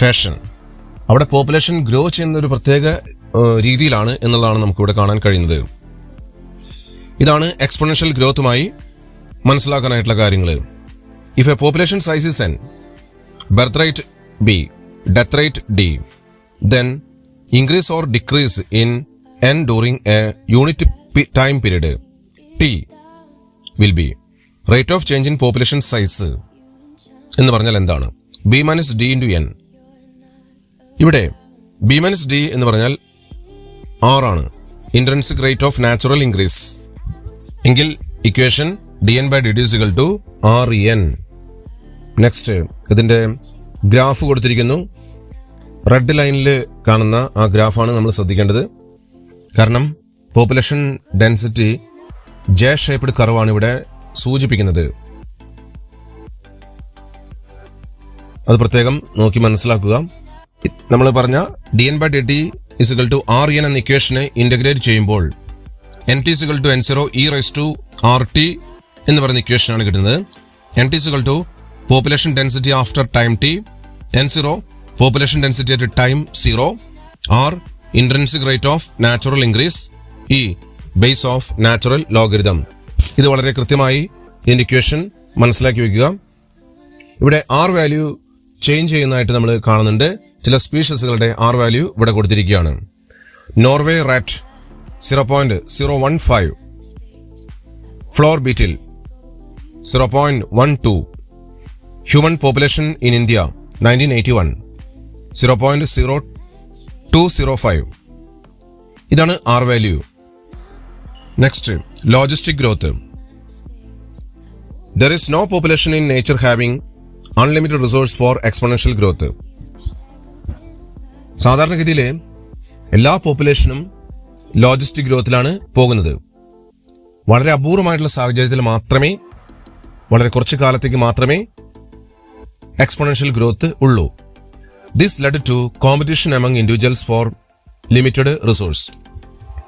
fashion. അവിടെ പോപ്പുലേഷൻ ഗ്രോ ചെയ്യുന്ന ഒരു പ്രത്യേക രീതിയിലാണ് എന്നുള്ളതാണ് നമുക്കിവിടെ കാണാൻ കഴിയുന്നത്. ഇതാണ് എക്സ്പൊണൻഷ്യൽ ഗ്രോത്തുമായി മനസ്സിലാക്കാനായിട്ടുള്ള കാര്യങ്ങൾ. If a population size is n, birth rate b, death rate d, then increase or decrease in n during a unit time period t will be rate of change in population size. എന്ന് പറഞ്ഞാൽ എന്താണ്? b minus d into n. ഇവിടെ b minus d എന്ന് പറഞ്ഞാൽ r ആണ്, intrinsic rate of natural increase. എങ്കിൽ equation dn by dt is equal to rn. Next ഇതിന്റെ graph കൊടുത്തിരിക്കുന്നു. റെഡ് ലൈനിൽ കാണുന്ന ആ ഗ്രാഫാണ് നമ്മൾ ശ്രദ്ധിക്കേണ്ടത്. കാരണം പോപ്പുലേഷൻ ഡെൻസിറ്റി ജെ ഷേപ്ഡ് കർവാണ് ഇവിടെ സൂചിപ്പിക്കുന്നത്. അത് പ്രത്യേകം നോക്കി മനസ്സിലാക്കുക. നമ്മൾ പറഞ്ഞ dn by dt is equal to rn എന്ന ഇക്വേഷനെ ഇന്റഗ്രേറ്റ് ചെയ്യുമ്പോൾ nt is equal to n0 e raised to rt എന്ന് പറയുന്ന ഇക്വേഷനാണ് കിട്ടുന്നത്. nt is equal to population density after time t, n0 population density at time 0, r intrinsic rate of natural increase, e base of natural logarithm. ഇത് വളരെ കൃത്യമായി ഇതിന്റെ equation മനസ്സിലാക്കി വെക്കുക. ഇവിടെ r വാല്യൂ ചേഞ്ച് ചെയ്യുന്നതായിട്ട് നമ്മൾ കാണുന്നുണ്ട്. ചില സ്പീഷീസുകളുടെ r വാല്യൂ ഇവിടെ കൊടുത്തിരിക്കുകയാണ്. Norway rat 0.015, flour beetle 0.12, human population in India 1981 0.0205. ഇതാണ് R value. Next logistic growth. There is no population in nature having unlimited resource for exponential growth. സാധാരണഗതിയിൽ എല്ലാ പോപ്പുലേഷനും ലോജിസ്റ്റിക് ഗ്രോത്തിലാണ് പോകുന്നത്. വളരെ അപൂർവമായിട്ടുള്ള സാഹചര്യത്തിൽ മാത്രമേ, വളരെ കുറച്ചു കാലത്തേക്ക് മാത്രമേ എക്സ്പൊണൻഷ്യൽ ഗ്രോത്ത് ഉള്ളൂ. This led to competition among individuals for limited resource.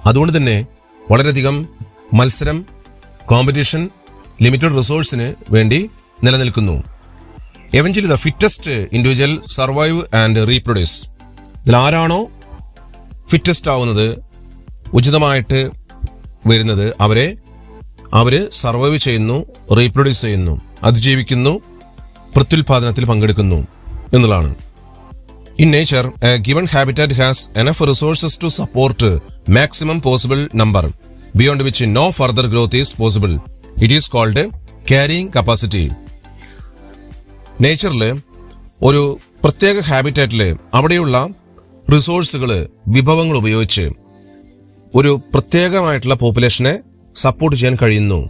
അതുകൊണ്ട് തന്നെ വളരെയധികം മത്സരം, കോമ്പറ്റീഷൻ ലിമിറ്റഡ് റിസോഴ്സിന് വേണ്ടി നിലനിൽക്കുന്നു. Eventually the fittest individual survive and reproduce. ഇതിൽ ആരാണോ ഫിറ്റസ്റ്റ് ആവുന്നത്, ഉചിതമായിട്ട് വരുന്നത്, അവര് സർവൈവ് ചെയ്യുന്നു, റീപ്രൊഡ്യൂസ് ചെയ്യുന്നു, അതിജീവിക്കുന്നു, പ്രത്യുൽപാദനത്തിൽ പങ്കെടുക്കുന്നു എന്നുള്ളതാണ്. In nature, a given habitat has enough resources to support maximum possible number, beyond which no further growth is possible. It is called carrying capacity. നേച്ചറിൽ ഒരു പ്രത്യേക ഹാബിറ്റാറ്റിൽ അവിടെയുള്ള റിസോഴ്സുകള്, വിഭവങ്ങൾ ഉപയോഗിച്ച് ഒരു പ്രത്യേകമായിട്ടുള്ള പോപ്പുലേഷനെ സപ്പോർട്ട് ചെയ്യാൻ കഴിയുന്നു.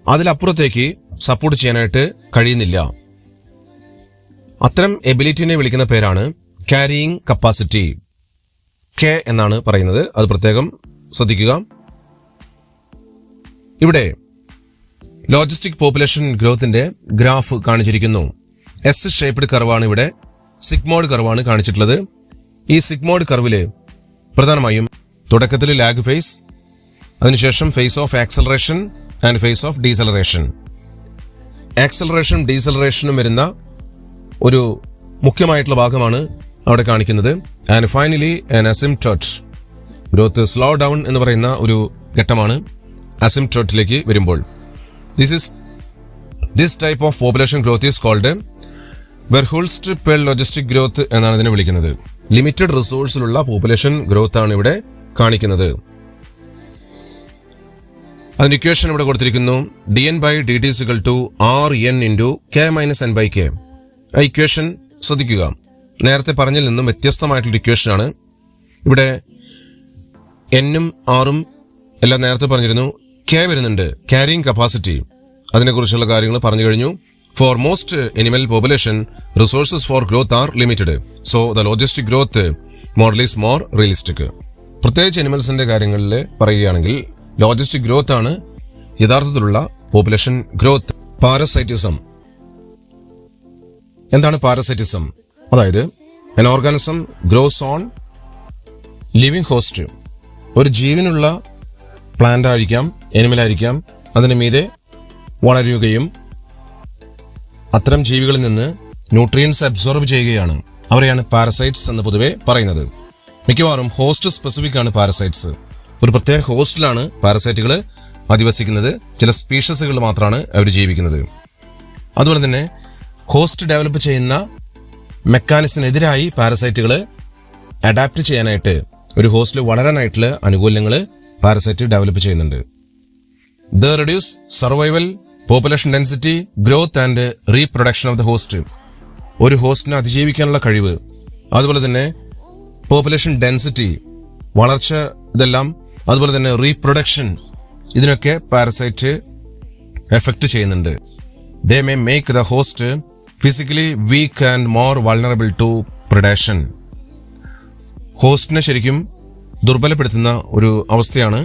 അതിലപ്പുറത്തേക്ക് സപ്പോർട്ട് ചെയ്യാനായിട്ട് കഴിയുന്നില്ല. അത്തരം എബിലിറ്റിനെ വിളിക്കുന്ന പേരാണ് ക്യാരിയിങ് കപ്പാസിറ്റി. കെ എന്നാണ് പറയുന്നത്, അത് പ്രത്യേകം ശ്രദ്ധിക്കുക. ഇവിടെ ലോജിസ്റ്റിക് പോപ്പുലേഷൻ ഗ്രോത്തിന്റെ ഗ്രാഫ് കാണിച്ചിരിക്കുന്നു. എസ് ഷേപ്ഡ് കർവാണ് ഇവിടെ, സിഗ്മോയിഡ് കർവാണ് കാണിച്ചിട്ടുള്ളത്. ഈ സിഗ്മോയിഡ് കർവില് പ്രധാനമായും തുടക്കത്തിൽ ലാഗ് ഫേസ്, അതിനുശേഷം phase of acceleration and phase of deceleration. ആക്സലറേഷനും ഡീസലറേഷനും വരുന്ന ഒരു മുഖ്യമായിട്ടുള്ള ഭാഗമാണ് അവിടെ കാണിക്കുന്നത്. And finally an asymptote, growth slow down എന്ന് പറയുന്ന ഒരു ഘട്ടമാണ് അസിംപ്ടോട്ടിലേക്ക് വരുമ്പോൾ. This type of population growth is called Verhulst Pearl logistic growth എന്നാണ് ഇതിനെ വിളിക്കുന്നത്. ലിമിറ്റഡ് റിസോഴ്സിലുള്ള പോപ്പുലേഷൻ ഗ്രോത്ത് ആണ് ഇവിടെ കാണിക്കുന്നത്. അതിന്റെ ഇക്വേഷൻ ഇവിടെ കൊടുത്തിരിക്കുന്നു. dn/dt = rn × k-n/k. ആ ഇക്വേഷൻ ശ്രദ്ധിക്കുക. നേരത്തെ പറഞ്ഞതിൽ നിന്നും വ്യത്യസ്തമായിട്ടുള്ള ഇക്വേഷൻ ആണ്. ഇവിടെ എന്നും ആറും എല്ലാം നേരത്തെ പറഞ്ഞിരുന്നു. കെ വരുന്നുണ്ട്, ക്യാരിയിങ് കപ്പാസിറ്റി. അതിനെക്കുറിച്ചുള്ള കാര്യങ്ങൾ പറഞ്ഞു കഴിഞ്ഞു. For most animal population resources for growth are limited, so the logistic growth model is more realistic. പ്രത്യേകിച്ച് എനിമൽസിന്റെ കാര്യങ്ങളിൽ പറയുകയാണെങ്കിൽ ലോജിസ്റ്റിക് ഗ്രോത്ത് ആണ് യഥാർത്ഥത്തിലുള്ള പോപ്പുലേഷൻ ഗ്രോത്ത്. പാരസൈറ്റിസം. എന്താണ് പാരസൈറ്റിസം? അതായത് an organism grows on living host. ഒരു ജീവനുള്ള പ്ലാന്റ് ആയിരിക്കാം, എനിമൽ ആയിരിക്കാം, അതിന് മീതെ വളരുകയും അത്തരം ജീവികളിൽ നിന്ന് ന്യൂട്രിയൻസ് അബ്സോർബ് ചെയ്യുകയാണ്. അവരെയാണ് പാരസൈറ്റ്സ് എന്ന് പൊതുവെ പറയുന്നത്. മിക്കവാറും ഹോസ്റ്റ് സ്പെസിഫിക് ആണ് പാരസൈറ്റ്സ്. ഒരു പ്രത്യേക ഹോസ്റ്റിലാണ് പാരസൈറ്റുകൾ അധിവസിക്കുന്നത്. ചില സ്പീഷീസുകൾ മാത്രമാണ് അവർ ജീവിക്കുന്നത്. അതുപോലെ തന്നെ ഹോസ്റ്റ് ഡെവലപ്പ് ചെയ്യുന്ന മെക്കാനിസത്തിനെതിരായി പാരസൈറ്റുകൾ അഡാപ്റ്റ് ചെയ്യാനായിട്ട്, ഒരു ഹോസ്റ്റിൽ വളരാനായിട്ടുള്ള അനുകൂല്യങ്ങൾ പാരസൈറ്റ് ഡെവലപ്പ് ചെയ്യുന്നുണ്ട്. The reduce survival, population density, growth and reproduction of the host. ഒരു ഹോസ്റ്റിനെ അതിജീവിക്കാനുള്ള കഴിവ്, അതുപോലെ തന്നെ പോപ്പുലേഷൻ ഡെൻസിറ്റി, വളർച്ച, ഇതെല്ലാം, അതുപോലെ തന്നെ റീപ്രൊഡക്ഷൻ, ഇതിനൊക്കെ പാരസൈറ്റ് എഫക്ട് ചെയ്യുന്നുണ്ട്. They may make the host physically weak and more vulnerable to predation. ഹോസ്റ്റിനെ ശരിക്കും ദുർബലപ്പെടുത്തുന്ന ഒരു അവസ്ഥയാണ്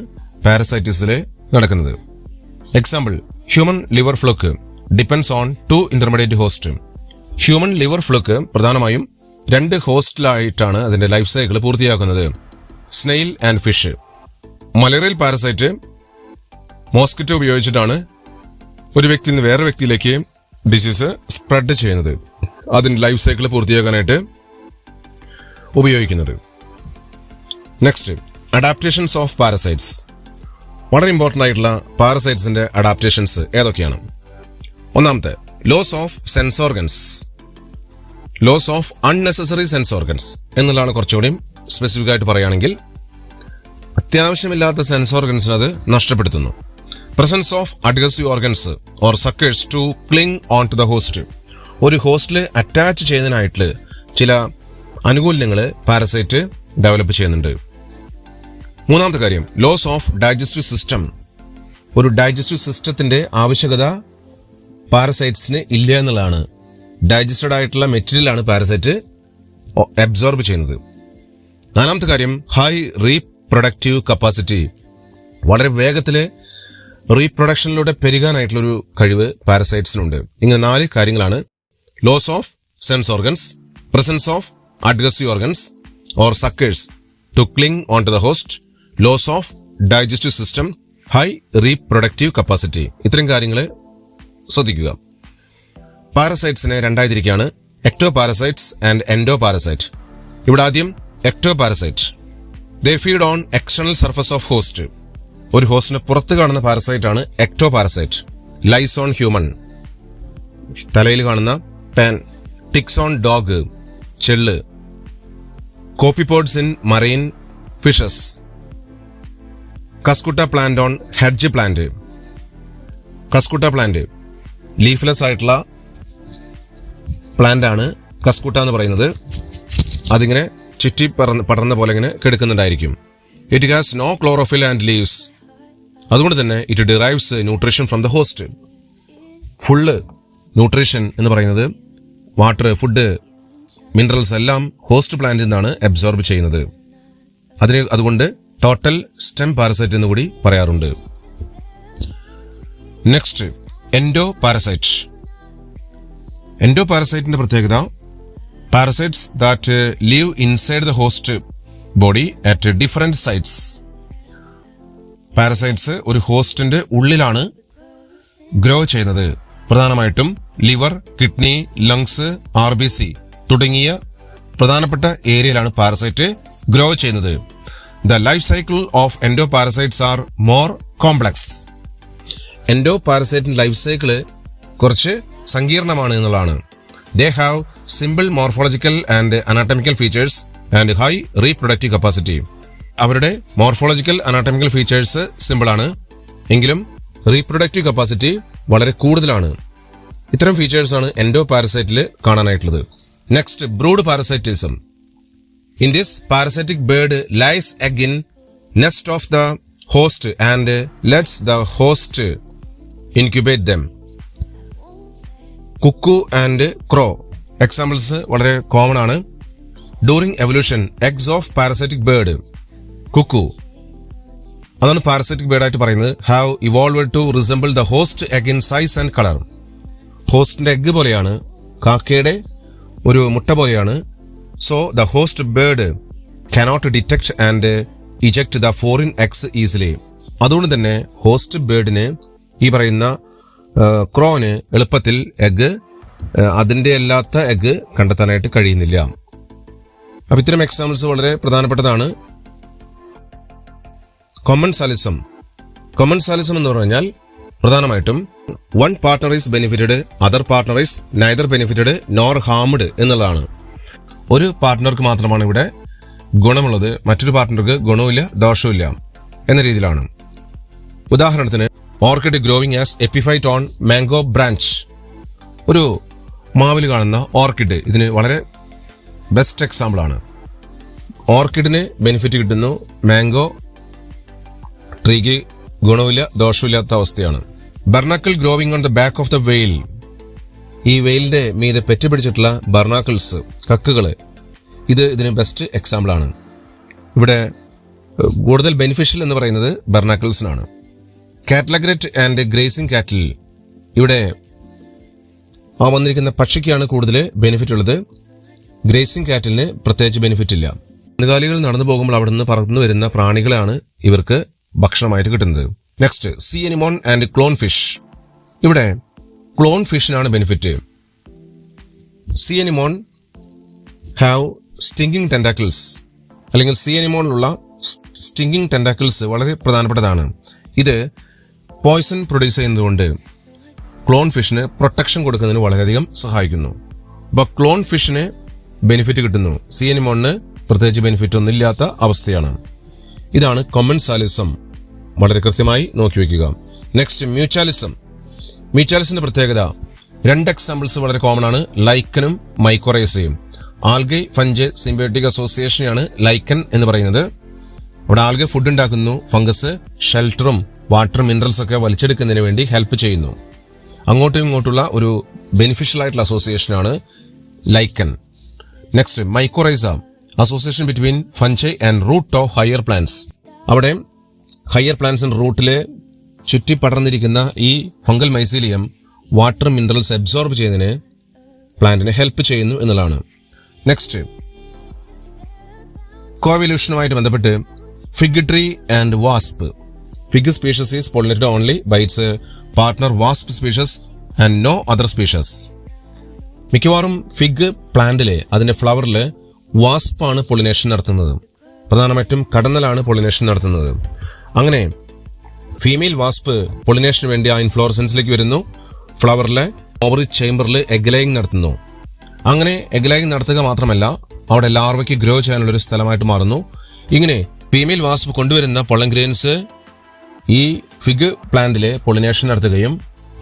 പാരസൈറ്റിസിൽ നടക്കുന്നത്. Example, human liver fluke depends on 2 intermediate host. Human liver fluke പ്രധാനമായും 2 ഹോസ്റ്റിലായിട്ടാണ് അതിന്റെ ലൈഫ് സൈക്കിൾ പൂർത്തിയാക്കുന്നത്. Snail and fish. Malarial parasite mosquito ഉപയോഗിച്ചിട്ടാണ് ഒരു വ്യക്തിയിൽ നിന്ന് വേറെ വ്യക്തിയിലേക്ക് ഡിസീസ് സ്പ്രെഡ് ചെയ്യുന്നത്, അതിന്റെ ലൈഫ് സൈക്കിൾ പൂർത്തിയാക്കാനായിട്ട് ഉപയോഗിക്കുന്നത്. Next, adaptations of parasites. വളരെ ഇമ്പോർട്ടന്റ് ആയിട്ടുള്ള പാരസൈറ്റ്സിന്റെ അഡാപ്റ്റേഷൻസ് ഏതൊക്കെയാണ്? ഒന്നാമത്തെ, loss of sense organs. Loss of unnecessary sense organs എന്നുള്ളതാണ് കുറച്ചുകൂടി സ്പെസിഫിക് ആയിട്ട് പറയുകയാണെങ്കിൽ. അത്യാവശ്യമില്ലാത്ത സെൻസ് ഓർഗൻസിന് അത് നഷ്ടപ്പെടുത്തുന്നു. Presence of adhesive organs or suckers to cling on to the host. ഒരു ഹോസ്റ്റിൽ അറ്റാച്ച് ചെയ്യുന്നതിനായിട്ട് ചില അനുകൂല്യങ്ങൾ പാരസൈറ്റ് ഡെവലപ്പ് ചെയ്യുന്നുണ്ട്. മൂന്നാമത്തെ കാര്യം, ലോസ് ഓഫ് ഡൈജസ്റ്റീവ് സിസ്റ്റം. ഒരു ഡൈജസ്റ്റീവ് സിസ്റ്റത്തിന്റെ ആവശ്യകത പാരസൈറ്റ്സിന് ഇല്ല എന്നുള്ളതാണ്. ഡൈജസ്റ്റഡ് ആയിട്ടുള്ള മെറ്റീരിയലാണ് പാരസൈറ്റ് അബ്സോർബ് ചെയ്യുന്നത്. നാലാമത്തെ കാര്യം, ഹൈ റീപ്രൊഡക്റ്റീവ് കപ്പാസിറ്റി. വളരെ വേഗത്തിൽ റീപ്രൊഡക്ഷനിലൂടെ പെരുകാനായിട്ടുള്ളൊരു കഴിവ് പാരസൈറ്റ്സിനുണ്ട്. ഇങ്ങനെ 4 കാര്യങ്ങളാണ്: loss of sense organs, presence of adhesive organs or suckers to cling on to the host, loss of digestive system, high reproductive capacity. ഇത്തരം കാര്യങ്ങൾ ശ്രദ്ധിക്കുക. പാരസൈറ്റ്സിനെ 2 തിരിക്കുകയാണ്: ectoparasites and endoparasite. ഇവിടെ ആദ്യം ectoparasite. They feed on external surface of host. ഒരു ഹോസ്റ്റിന് പുറത്ത് കാണുന്ന പാരസൈറ്റ് ആണ് ectoparasite. Lice on human. തലയിൽ കാണുന്ന പാൻ. ടിക്സ് ഓൺ ഡോഗ്, ചെള്ള്. Copepods in marine fishes. Cuscuta plant on hedge plant. Cuscuta plant leafless ആയിട്ടുള്ള പ്ലാന്റ് ആണ് കസ്കുട്ട എന്ന് പറയുന്നത്. അതിങ്ങനെ ചുറ്റി പടർന്ന പോലെ ഇങ്ങനെ കിടക്കുന്നുണ്ടായിരിക്കും. It has no chlorophyll and leaves. അതുകൊണ്ട് തന്നെ it derives nutrition from the host. Full nutrition എന്ന് പറയുന്നത് വാട്ടർ, ഫുഡ്, മിനറൽസ് എല്ലാം ഹോസ്റ്റ് പ്ലാന്റിൽ നിന്നാണ് അബ്സോർബ് ചെയ്യുന്നത്. അതുകൊണ്ട് ടോട്ടൽ സ്റ്റെം പാരസൈറ്റ് എന്ന് കൂടി പറയാറുണ്ട്. Next, endo parasite. എൻഡോ പാരസൈറ്റിന്റെ പ്രത്യേകത, parasites that leave inside the host body at different sites. Parasites ഒരു ഹോസ്റ്റിന്റെ ഉള്ളിലാണ് ഗ്രോ ചെയ്യുന്നത്. പ്രധാനമായിട്ടും ലിവർ, കിഡ്നി, ലങ്സ്, RBC തുടങ്ങിയ പ്രധാനപ്പെട്ട ഏരിയയിലാണ് പാരസൈറ്റ് ഗ്രോ ചെയ്യുന്നത്. The life cycle of endoparasites are more complex. Endo പാരസൈറ്റിന്റെ ലൈഫ് സൈക്കിള് കുറച്ച് സങ്കീർണമാണ് എന്നുള്ളതാണ്. They have simple morphological and anatomical features and high reproductive capacity. അവരുടെ മോർഫോളജിക്കൽ അനാട്ടമിക്കൽ ഫീച്ചേഴ്സ് സിമ്പിൾ ആണ്, എങ്കിലും റീപ്രൊഡക്റ്റീവ് കപ്പാസിറ്റി വളരെ കൂടുതലാണ്. ഇത്തരം ഫീച്ചേഴ്സ് ആണ് എൻഡോ പാരസൈറ്റിൽ കാണാനായിട്ടുള്ളത്. Next, brood parasitism. In this parasitic bird lays egg in nest of the host and lets the host incubate them. Cuckoo and crow examples വളരെ common ആണ്. During evolution eggs of parasitic bird, cuckoo അതാണ് parasitic bird ആയിട്ട് പറയുന്നത്, have evolved to resemble the host egg in size and colour. ഹോസ്റ്റിന്റെ egg പോലെയാണ്, കാക്കയുടെ ഒരു മുട്ട പോലെയാണ്. So the host bird cannot detect and eject the foreign eggs easily. അതുകൊണ്ട് തന്നെ ഹോസ്റ്റ് ബേർഡിന്, ഈ പറയുന്ന ക്രോന് എളുപ്പത്തിൽ എഗ്, അതിന്റെ അല്ലാത്ത എഗ് കണ്ടെത്താനായിട്ട് കഴിയുന്നില്ല. അപ്പൊ ഇത്തരം എക്സാമ്പിൾസ് വളരെ പ്രധാനപ്പെട്ടതാണ്. കൊമൻസാലിസം. കൊമൻസാലിസം എന്ന് പറഞ്ഞാൽ പ്രധാനമായിട്ടും one partner is benefited, other partner is neither benefited nor harmed എന്നുള്ളതാണ്. ഒരു പാർട്ട്ണർക്ക് മാത്രമാണ് ഇവിടെ ഗുണമുള്ളത്, മറ്റൊരു പാർട്ട്ണർക്ക് ഗുണവുമില്ല ദോഷവുമില്ല എന്ന രീതിയിലാണ്. ഉദാഹരണത്തിന്, orchid growing as epiphyte on mango branch. ഒരു മാവിൽ കാണുന്ന ഓർക്കിഡ് ഇതിന് വളരെ ബെസ്റ്റ് എക്സാമ്പിൾ ആണ്. ഓർക്കിഡിന് ബെനിഫിറ്റ് കിട്ടുന്നു, മാംഗോ ട്രീക്ക് ഗുണവുമില്ല ദോഷമില്ലാത്ത അവസ്ഥയാണ്. Barnacle growing on the back of the whale. ഈ വെയിലിന്റെ മീതെ പെറ്റുപിടിച്ചിട്ടുള്ള ബർണാക്കിൾസ്, കക്കുകള്, ഇതിന് ബെസ്റ്റ് എക്സാമ്പിൾ ആണ്. ഇവിടെ കൂടുതൽ ബെനിഫിഷ്യൽ എന്ന് പറയുന്നത് ബർണാക്കിൾസിനാണ്. കാറ്റലഗ്രറ്റ് ആൻഡ് ഗ്രേസിംഗ് കാറ്റിൽ. ഇവിടെ ആ വന്നിരിക്കുന്ന പക്ഷിക്കാണ് കൂടുതൽ ബെനിഫിറ്റ് ഉള്ളത്. ഗ്രേസിംഗ് കാറ്റിലിന് പ്രത്യേകിച്ച് ബെനിഫിറ്റ് ഇല്ല. കന്നുകാലികൾ നടന്നു പോകുമ്പോൾ അവിടെ നിന്ന് പറന്നു വരുന്ന പ്രാണികളാണ് ഇവർക്ക് ഭക്ഷണമായിട്ട് കിട്ടുന്നത്. Next, sea anemone and clown fish. ഇവിടെ ക്ലോൺ ഫിഷിനാണ് benefit. Sea anemone have stinging tentacles, അല്ലെങ്കിൽ സീ അനിമോണിലുള്ള സ്റ്റിങ്ങിങ് ടെന്റാക്കിൾസ് വളരെ പ്രധാനപ്പെട്ടതാണ്. ഇത് പോയ്സൺ പ്രൊഡ്യൂസ് ചെയ്യുന്നതുകൊണ്ട് ക്ലോൺ ഫിഷിന് പ്രൊട്ടക്ഷൻ കൊടുക്കുന്നതിന് വളരെയധികം സഹായിക്കുന്നു. അപ്പോൾ ക്ലോൺ ഫിഷിന് ബെനിഫിറ്റ് കിട്ടുന്നു, സീ അനിമോണിന് പ്രത്യേകിച്ച് ബെനിഫിറ്റ് ഒന്നും ഇല്ലാത്ത അവസ്ഥയാണ്. ഇതാണ് കൊമൻസാലിസം. വളരെ കൃത്യമായി നോക്കി വയ്ക്കുക. നെക്സ്റ്റ്, മ്യൂച്വാലിസം. മ്യൂച്വാലിസിന്റെ പ്രത്യേകത, രണ്ട് എക്സാമ്പിൾസ് വളരെ കോമൺ ആണ്, ലൈക്കനും മൈക്കോറൈസയും. ആൽഗൈ ഫംജ് സിംബയോട്ടിക് അസോസിയേഷനെയാണ് ലൈക്കൻ എന്ന് പറയുന്നത്. അവിടെ ആൽഗ ഫുഡ് ഉണ്ടാക്കുന്നു, ഫംഗസ് ഷെൽട്ടറും വാട്ടർ മിനറൽസ് ഒക്കെ വലിച്ചെടുക്കുന്നതിന് വേണ്ടി ഹെൽപ്പ് ചെയ്യുന്നു. അങ്ങോട്ടും ഇങ്ങോട്ടുള്ള ഒരു ബെനിഫിഷ്യൽ ആയിട്ടുള്ള അസോസിയേഷനാണ് lichen. Next, mycorrhiza, association between fungi and root of higher plants. അവിടെ ഹയർ പ്ലാന്റ്സിന്റെ റൂട്ടില് ചുറ്റി പടർന്നിരിക്കുന്ന ഈ fungal mycelium water minerals absorb ചെയ്യുന്നതിന് പ്ലാന്റിനെ ഹെൽപ്പ് ചെയ്യുന്നു എന്നുള്ളതാണ്. നെക്സ്റ്റ്, കോവല്യൂഷനുമായിട്ട് ബന്ധപ്പെട്ട് fig tree and wasp. Fig species is pollinated only by its partner wasp species and no other species. മിക്കവാറും ഫിഗ് പ്ലാന്റിലെ അതിന്റെ ഫ്ലവറിൽ വാസ്പാണ് പൊളിനേഷൻ നടത്തുന്നത്. പ്രധാനമായിട്ടും കടന്നലാണ് പൊളിനേഷൻ നടത്തുന്നത്. അങ്ങനെ ഫീമെയിൽ വാസ്പ് പൊളിനേഷന് വേണ്ടി ആ ഇൻഫ്ലോറസൻസിലേക്ക് വരുന്നു, ഫ്ലവറിലെ ഓവറി ചേംബറിൽ എഗ് ലേയിങ് നടത്തുന്നു. അങ്ങനെ എഗ് ലേയിങ് നടത്തുക മാത്രമല്ല, അവിടെ ലാർവയ്ക്ക് ഗ്രോ ചെയ്യാനുള്ളൊരു സ്ഥലമായിട്ട് മാറുന്നു. ഇങ്ങനെ ഫീമെയിൽ വാസ്പ് കൊണ്ടുവരുന്ന പൊളൻ ഗ്രെയിൻസ് ഈ ഫിഗ് പ്ലാന്റിലെ പൊളിനേഷൻ നടത്തുകയും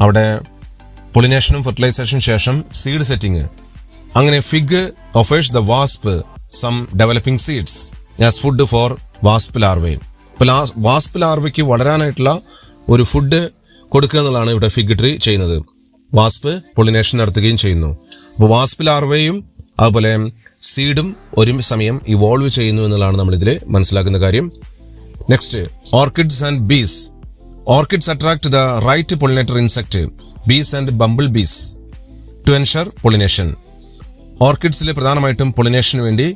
അവിടെ പൊളിനേഷനും ഫെർട്ടിലൈസേഷനും ശേഷം സീഡ് സെറ്റിംഗ്, അങ്ങനെ fig offers the wasp some developing seeds as food for wasp larvae. Wasp ലാർവയ്ക്ക് വളരാനായിട്ടുള്ള ഒരു ഫുഡ് കൊടുക്കുക എന്നുള്ളതാണ് ഇവിടെ ഫിഗ് ട്രീ ചെയ്യുന്നത്. വാസ്പ് പൊളിനേഷൻ നടത്തുകയും ചെയ്യുന്നു. അപ്പോൾ വാസ്പ് ലാർവയും അതുപോലെ സീഡും ഒരു സമയം ഇവോൾവ് ചെയ്യുന്നു എന്നുള്ളതാണ് നമ്മൾ ഇതിൽ മനസ്സിലാക്കുന്ന കാര്യം. Next, orchids and bees. Orchids attract the right pollinator insect bees and bumble bees to ensure pollination. ഓർക്കിഡ്സിൽ പ്രധാനമായിട്ടും പൊളിനേഷന് വേണ്ടി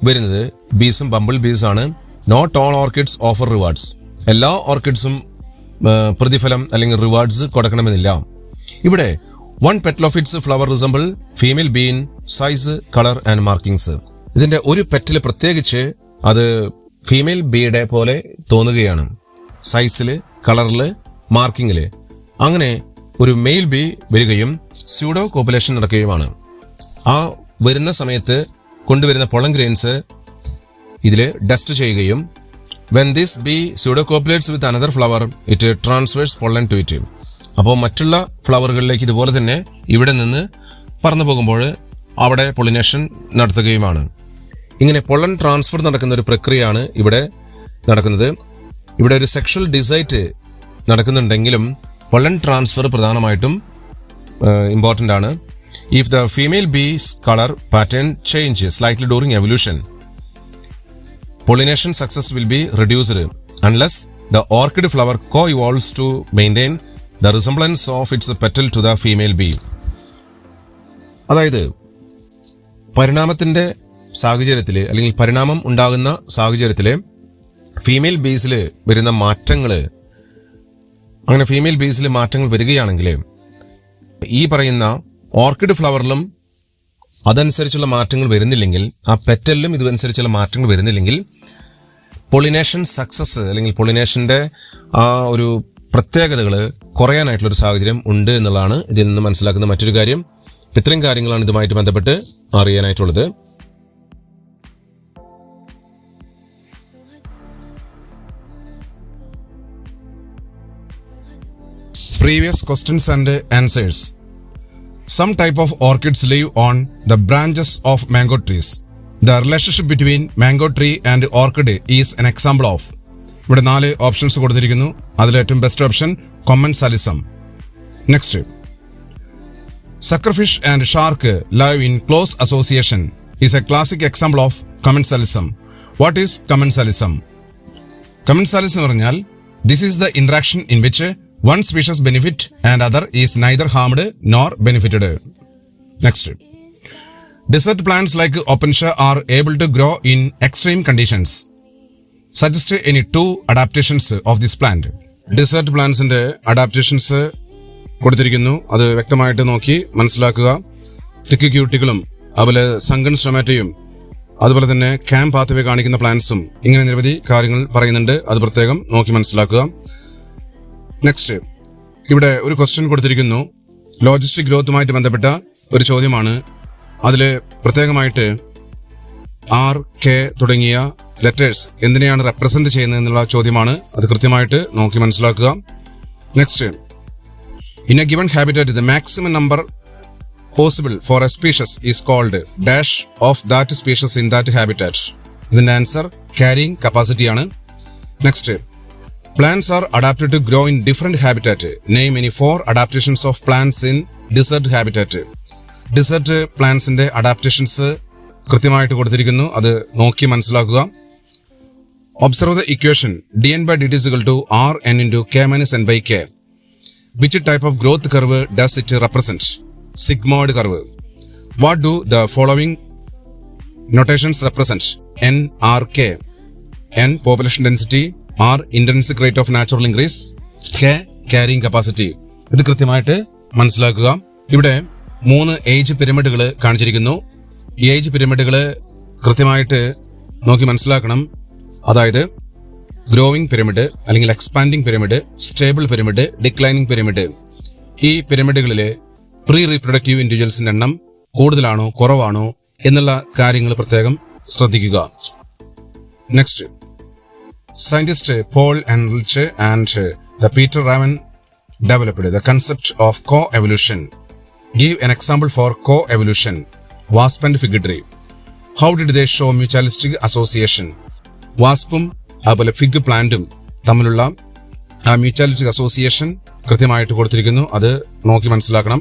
വരുന്നത് ബീസും ബംബിൾ ബീസ് ആണ്. Not all orchids offer rewards. എല്ലാ ഓർക്കിഡ്സും പ്രതിഫലം അല്ലെങ്കിൽ റിവാർഡ്സ് കൊടുക്കണമെന്നില്ല. ഇവിടെ one petal of its flower resemble female bee in size, colour and markings. ഇതിന്റെ ഒരു പെറ്റൽ പ്രത്യേകിച്ച് അത് ഫീമെയിൽ ബീയുടെ പോലെ തോന്നുകയാണ്. സൈസില്, കളറില്, മാർക്കിങ്ങില്. അങ്ങനെ ഒരു മെയിൽ ബി വരികയും സ്യൂഡോ കോപ്പുലേഷൻ നടക്കുകയുമാണ്. ആ വരുന്ന സമയത്ത് കൊണ്ടുവരുന്ന പൊളൻ ഗ്രെയിൻസ് ഇതില് ഡസ്റ്റ് ചെയ്യുകയും when this bee pseudocopulates with another flower, it transfers pollen to it. അപ്പോൾ മറ്റുള്ള ഫ്ലവറുകളിലേക്ക് ഇതുപോലെ തന്നെ ഇവിടെ നിന്ന് പറന്നു പോകുമ്പോൾ അവിടെ പൊളിനേഷൻ നടത്തുകയുമാണ്. ഇങ്ങനെ പൊളൻ ട്രാൻസ്ഫർ നടക്കുന്ന ഒരു പ്രക്രിയയാണ് ഇവിടെ നടക്കുന്നത്. ഇവിടെ ഒരു സെക്ഷൽ ഡിസൈറ്റ് നടക്കുന്നുണ്ടെങ്കിലും പൊളൻ ട്രാൻസ്ഫർ പ്രധാനമായിട്ടും ഇമ്പോർട്ടൻ്റ് ആണ്. If the female Bs colour pattern change slightly during evolution, pollination success will be reduced unless the orchid flower co-evolves to maintain the resemblance of its petal to the female bee. അതായത് പരിണാമത്തിന്റെ സാഹചര്യത്തിൽ അല്ലെങ്കിൽ പരിണാമം ഉണ്ടാകുന്ന സാഹചര്യത്തിൽ female ബീസിൽ വരുന്ന മാറ്റങ്ങൾ, അങ്ങനെ female ബീസിൽ മാറ്റങ്ങൾ വരികയാണെങ്കിൽ ഈ പറയുന്ന ഓർക്കിഡ് ഫ്ലവറിലും അതനുസരിച്ചുള്ള മാറ്റങ്ങൾ വരുന്നില്ലെങ്കിൽ, ആ പെറ്റലിലും ഇതനുസരിച്ചുള്ള മാറ്റങ്ങൾ വരുന്നില്ലെങ്കിൽ പൊളിനേഷൻ സക്സസ് അല്ലെങ്കിൽ പൊളിനേഷന്റെ ആ ഒരു പ്രത്യേകതകൾ കുറയാനായിട്ടുള്ളൊരു സാഹചര്യം ഉണ്ട് എന്നുള്ളതാണ് ഇതിൽ നിന്ന് മനസ്സിലാക്കുന്ന മറ്റൊരു കാര്യം. ഇത്രയും കാര്യങ്ങളാണ് ഇതുമായിട്ട് ബന്ധപ്പെട്ട് അറിയാനായിട്ടുള്ളത്. Previous questions and answers. Some type of orchids live on the branches of mango trees. The relationship between mango tree and orchid is an example of. ഇവിടെ 4 ഓപ്ഷൻസ് കൊടുത്തിരിക്കുന്നു. അതിലേറ്റവും best option commensalism. Next, suckerfish and shark live in close association is a classic example of commensalism. What is commensalism? Commensalism എന്ന് പറഞ്ഞാൽ this is the interaction in which one species benefit and other is neither harmed nor benefited. Next, desert plants like opensia are able to grow in extreme conditions. Suggest any 2 adaptations of this plant. Desert plants ന്റെ adaptations കൊടുത്തിരിക്കുന്നു. അത് വ്യക്തമായിട്ട് നോക്കി മനസ്സിലാക്കുക. തിക്ക് ക്യൂട്ടികളും അതുപോലെ സങ്കൺ സ്ട്രൊമാറ്റയും അതുപോലെ തന്നെ camp pathway കാണിക്കുന്ന പ്ലാന്റ്സും ഇങ്ങനെ നിരവധി കാര്യങ്ങൾ പറയുന്നുണ്ട്. അത് പ്രത്യേകം നോക്കി മനസ്സിലാക്കുക. നെക്സ്റ്റ്, ഇവിടെ ഒരു ക്വസ്റ്റ്യൻ കൊടുത്തിരിക്കുന്നു. ലോജിസ്റ്റിക് ഗ്രോത്തുമായിട്ട് ബന്ധപ്പെട്ട ഒരു ചോദ്യമാണ്. അതിൽ പ്രത്യേകമായിട്ട് ആർ, കെ തുടങ്ങിയ ലെറ്റേഴ്സ് എന്തിനെയാണ് റെപ്രസെന്റ് ചെയ്യുന്നത് എന്നുള്ള ചോദ്യമാണ്. അത് കൃത്യമായിട്ട് നോക്കി മനസ്സിലാക്കുക. Next, in a given habitat the maximum number possible for a species is called dash of that species in that habitat. ഇതിന്റെ ആൻസർ ക്യാരിങ് കപ്പാസിറ്റി ആണ്. Next, plants are adapted to grow in different habitat. Name any 4 adaptations of plants in desert habitat. Desert plants ന്റെ adaptations കൃത്യമായിട്ട് കൊടുത്തിരിക്കുന്നു. അത് നോക്കി മനസ്സിലാക്കുക. Observe the equation dn by dt is equal to rn into k minus n by k. Which type of growth curve does it represent? Sigmoid curve. What do the following notations represent? n, r, k. n population density, R intrinsic rate of natural increase, K carrying capacity. ഇത് കൃത്യമായിട്ട് മനസ്സിലാക്കുക. ഇവിടെ 3 age പിരമിഡുകൾ കാണിച്ചിരിക്കുന്നു. ഈ age പിരമിഡുകൾ കൃത്യമായിട്ട് നോക്കി മനസ്സിലാക്കണം. അതായത് ഗ്രോയിങ് പിരമിഡ് അല്ലെങ്കിൽ expanding pyramid, stable pyramid, declining pyramid. ഈ പിരമിഡുകളിൽ പ്രീ റീപ്രൊഡക്റ്റീവ് ഇൻഡിവിജ്വൽസിന്റെ എണ്ണം കൂടുതലാണോ കുറവാണോ എന്നുള്ള കാര്യങ്ങൾ പ്രത്യേകം ശ്രദ്ധിക്കുക. Next, scientist Paul Ehrlich and the Peter Raven developed the concept of co-evolution. Give an example for co-evolution. Wasp and fig tree. How did they show mutualistic association? വാസ്പും അതുപോലെ fig പ്ലാന്റും തമ്മിലുള്ള ആ മ്യൂച്വാലിറ്റിക് അസോസിയേഷൻ കൃത്യമായിട്ട് കൊടുത്തിരിക്കുന്നു. അത് നോക്കി മനസ്സിലാക്കണം.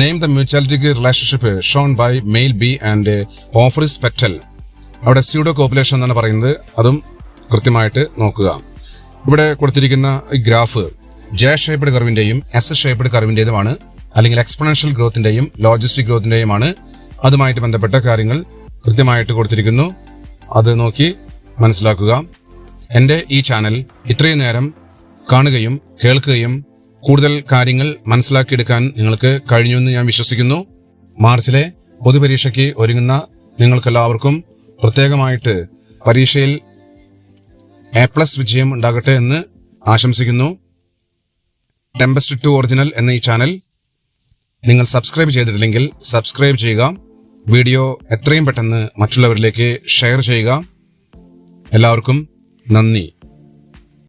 Name the mutualistic relationship shown by male bee and Ophrys petal. അവിടെ സ്യൂഡോ കോപ്പുലേഷൻ എന്നാണ് പറയുന്നത്. അതും കൃത്യമായിട്ട് നോക്കുക. ഇവിടെ കൊടുത്തിരിക്കുന്ന ഈ ഗ്രാഫ് ജെ ഷേപ്ഡ് കർവിന്റെയും എസ് ഷേപ്ഡ് കർവിന്റേതുമാണ്, അല്ലെങ്കിൽ എക്സ്പൊണൻഷ്യൽ ഗ്രോത്തിന്റെയും ലോജിസ്റ്റിക് ഗ്രോത്തിന്റെയുമാണ്. അതുമായിട്ട് ബന്ധപ്പെട്ട കാര്യങ്ങൾ കൃത്യമായിട്ട് കൊടുത്തിരിക്കുന്നു. അത് നോക്കി മനസ്സിലാക്കുക. എന്റെ ഈ ചാനൽ ഇത്രയും നേരം കാണുകയും കേൾക്കുകയും കൂടുതൽ കാര്യങ്ങൾ മനസ്സിലാക്കിയെടുക്കാൻ നിങ്ങൾക്ക് കഴിഞ്ഞുവെന്ന് ഞാൻ വിശ്വസിക്കുന്നു. മാർച്ചിലെ പൊതുപരീക്ഷയ്ക്ക് ഒരുങ്ങുന്ന നിങ്ങൾക്കെല്ലാവർക്കും പ്രത്യേകമായിട്ട് പരീക്ഷയിൽ A+ വിജയം ഉണ്ടാകട്ടെ എന്ന് ആശംസിക്കുന്നു. ടെമ്പസ്റ്റ് 2 ഒറിജിനൽ എന്ന ഈ ചാനൽ നിങ്ങൾ സബ്സ്ക്രൈബ് ചെയ്തിട്ടില്ലെങ്കിൽ സബ്സ്ക്രൈബ് ചെയ്യുക. വീഡിയോ എത്രയും പെട്ടെന്ന് മറ്റുള്ളവരിലേക്ക് ഷെയർ ചെയ്യുക. എല്ലാവർക്കും നന്ദി.